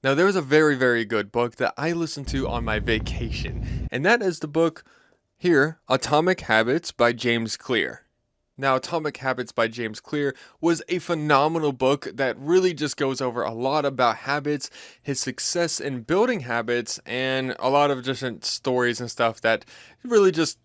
Now, there was a very, very good book that I listened to on my vacation, and that is the book here, Atomic Habits by James Clear. Now, Atomic Habits by James Clear was a phenomenal book that really just goes over a lot about habits, his success in building habits, and a lot of different stories and stuff that really just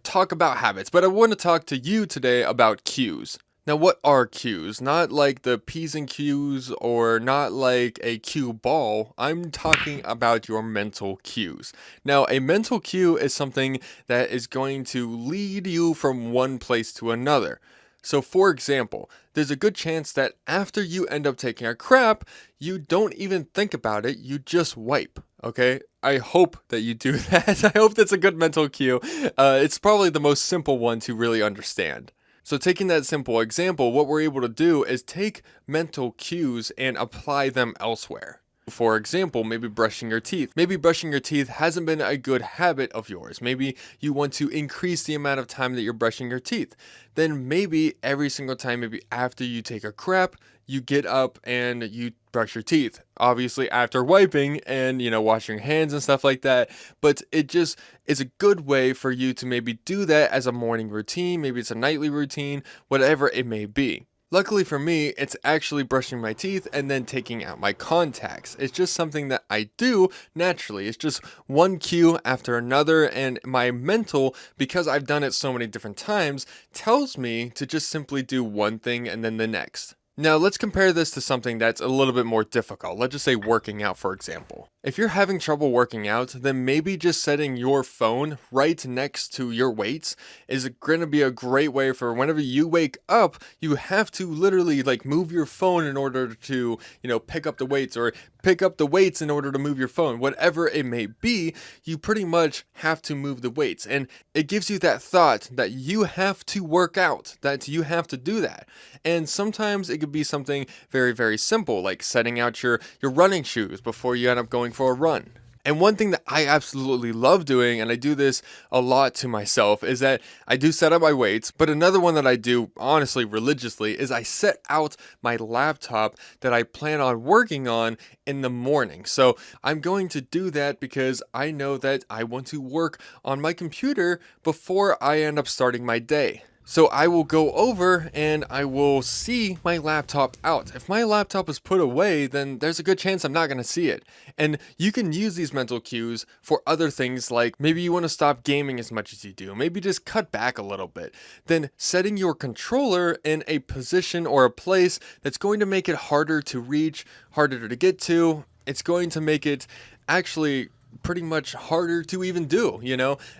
talk about habits. But I want to talk to you today about cues. Now, what are cues? Not like the P's and Q's or not like a cue ball. I'm talking about your mental cues. Now, a mental cue is something that is going to lead you from one place to another. So, for example, there's a good chance that after you end up taking a crap, you don't even think about it, you just wipe. Okay, I hope that you do that. I hope that's a good mental cue. It's probably the most simple one to really understand. So taking that simple example, what we're able to do is take mental cues and apply them elsewhere. For example, maybe brushing your teeth. Maybe brushing your teeth hasn't been a good habit of yours. Maybe you want to increase the amount of time that you're brushing your teeth. Then maybe every single time, maybe after you take a crap, you get up and you brush your teeth. Obviously after wiping and, washing your hands and stuff like that. But it just is a good way for you to maybe do that as a morning routine. Maybe it's a nightly routine, whatever it may be. Luckily for me, it's actually brushing my teeth and then taking out my contacts. It's just something that I do naturally. It's just one cue after another, and my mental, because I've done it so many different times, tells me to just simply do one thing and then the next. Now, let's compare this to something that's a little bit more difficult. Let's just say working out, for example. If you're having trouble working out, then maybe just setting your phone right next to your weights is going to be a great way for whenever you wake up, you have to literally move your phone in order to, pick up the weights, or pick up the weights in order to move your phone. Whatever it may be, you pretty much have to move the weights. And it gives you that thought that you have to work out, that you have to do that. And sometimes it could be something very, very simple, like setting out your running shoes before you end up going for a run. And one thing that I absolutely love doing, and I do this a lot to myself, is that I do set up my weights. But another one that I do, honestly, religiously, is I set out my laptop that I plan on working on in the morning. So I'm going to do that because I know that I want to work on my computer before I end up starting my day. So I will go over and I will see my laptop out. If my laptop is put away, then there's a good chance I'm not going to see it. And you can use these mental cues for other things, like maybe you want to stop gaming as much as you do. Maybe just cut back a little bit. Then setting your controller in a position or a place that's going to make it harder to reach, harder to get to. It's going to make it actually pretty much harder to even do,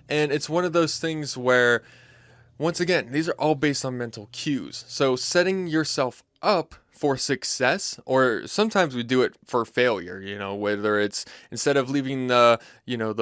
And it's one of those things where, once again, these are all based on mental cues. So setting yourself up for success, or sometimes we do it for failure, whether it's instead of leaving the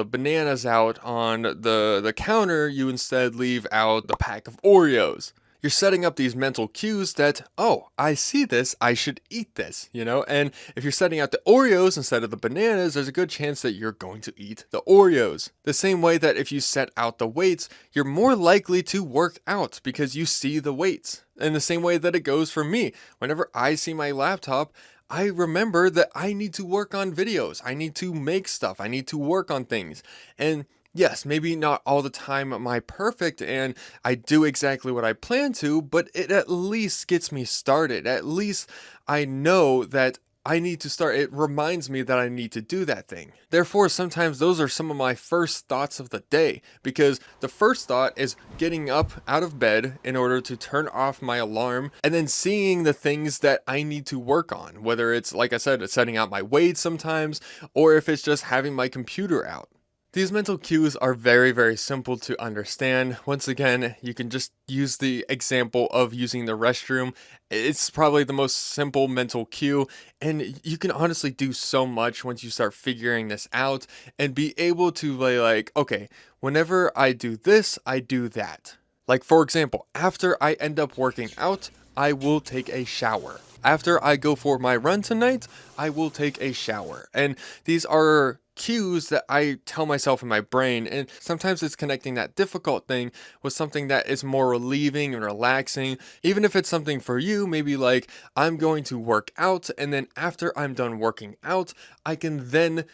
bananas out on the counter, you instead leave out the pack of Oreos. You're setting up these mental cues that, oh, I see this, I should eat this, And if you're setting out the Oreos instead of the bananas, there's a good chance that you're going to eat the Oreos. The same way that if you set out the weights, you're more likely to work out because you see the weights. And the same way that it goes for me. Whenever I see my laptop, I remember that I need to work on videos. I need to make stuff. I need to work on things. And yes, maybe not all the time am I perfect and I do exactly what I plan to, but it at least gets me started. At least I know that I need to start. It reminds me that I need to do that thing. Therefore, sometimes those are some of my first thoughts of the day, because the first thought is getting up out of bed in order to turn off my alarm and then seeing the things that I need to work on, whether it's, like I said, setting out my weights sometimes, or if it's just having my computer out. These mental cues are very, very simple to understand. Once again, you can just use the example of using the restroom. It's probably the most simple mental cue, and you can honestly do so much once you start figuring this out and be able to like, okay, whenever I do this, I do that. Like, for example, after I end up working out, I will take a shower. After I go for my run tonight, I will take a shower. And these are cues that I tell myself in my brain, and sometimes it's connecting that difficult thing with something that is more relieving and relaxing. Even if it's something for you, maybe like I'm going to work out, and then after I'm done working out, I can then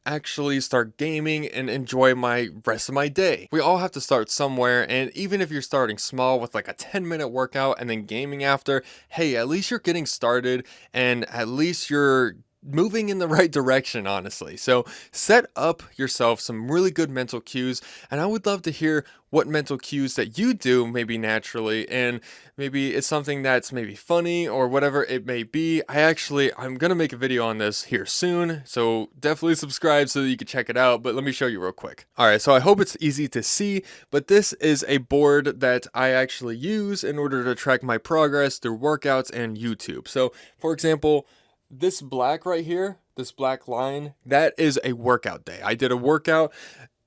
actually start gaming and enjoy my rest of my day. We all have to start somewhere, and even if you're starting small with like a 10-minute workout and then gaming after, hey, at least you're getting started and at least you're moving in the right direction, honestly. So set up yourself some really good mental cues, and I would love to hear what mental cues that you do maybe naturally, and maybe it's something that's maybe funny or whatever it may be. I'm gonna make a video on this here soon, so definitely subscribe so that you can check it out, but let me show you real quick. Alright, so I hope it's easy to see, but this is a board that I actually use in order to track my progress through workouts and YouTube. So for example, this black right here, this black line, that is a workout day. I did a workout,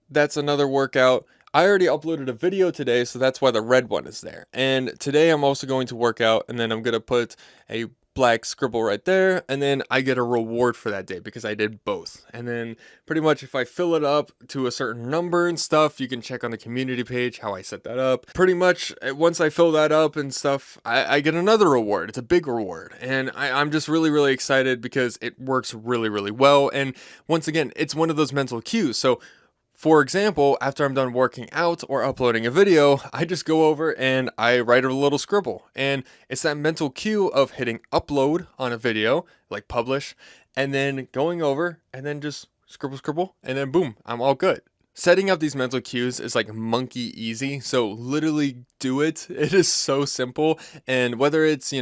that's another workout. I already uploaded a video today, so that's why the red one is there. And today I'm also going to work out, and then I'm going to put a black scribble right there, and then I get a reward for that day because I did both. And then pretty much if I fill it up to a certain number and stuff, you can check on the community page how I set that up. Pretty much once I fill that up and stuff, I get another reward. It's a big reward, and I'm just really excited because it works really well. And once again, it's one of those mental cues. So for example, after I'm done working out or uploading a video, I just go over and I write a little scribble. And it's that mental cue of hitting upload on a video, like publish, and then going over and then just scribble, and then boom, I'm all good. Setting up these mental cues is like monkey easy, so literally do it. It is so simple, and whether it's,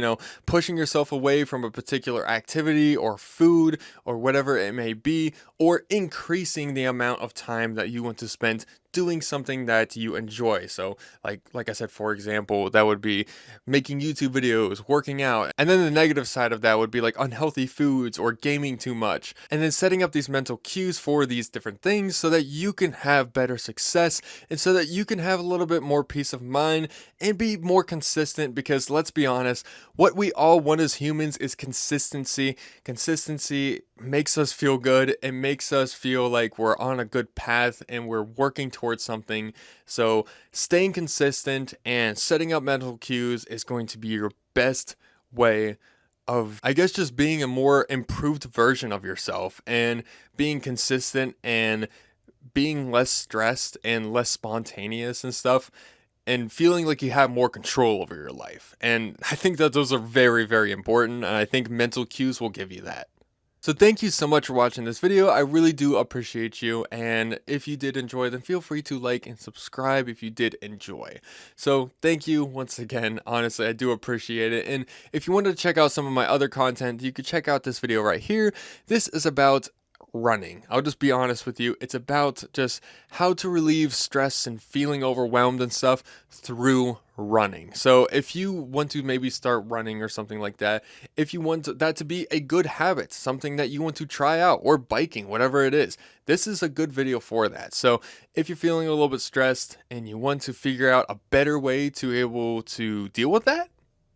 pushing yourself away from a particular activity or food or whatever it may be, or increasing the amount of time that you want to spend doing something that you enjoy. So like I said, for example, that would be making YouTube videos, working out, and then the negative side of that would be like unhealthy foods or gaming too much. And then setting up these mental cues for these different things so that you can have better success and so that you can have a little bit more peace of mind and be more consistent, because let's be honest, what we all want as humans is consistency. Consistency makes us feel good. It makes us feel like we're on a good path and we're working towards something. So staying consistent and setting up mental cues is going to be your best way of, I guess, just being a more improved version of yourself and being consistent and being less stressed and less spontaneous and stuff, and feeling like you have more control over your life. And I think that those are very important, and I think mental cues will give you that. So thank you so much for watching this video. I really do appreciate you, and if you did enjoy, then feel free to like and subscribe if you did enjoy. So thank you once again. Honestly, I do appreciate it. And if you wanted to check out some of my other content, you could check out this video right here. This is about running. I'll just be honest with you. It's about just how to relieve stress and feeling overwhelmed and stuff through running. So if you want to maybe start running or something like that, if you want that to be a good habit, something that you want to try out, or biking, whatever it is, this is a good video for that. So if you're feeling a little bit stressed and you want to figure out a better way to be able to deal with that,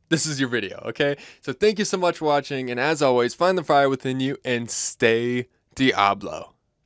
this is your video, okay? So thank you so much for watching, and as always, find the fire within you and stay Diablo.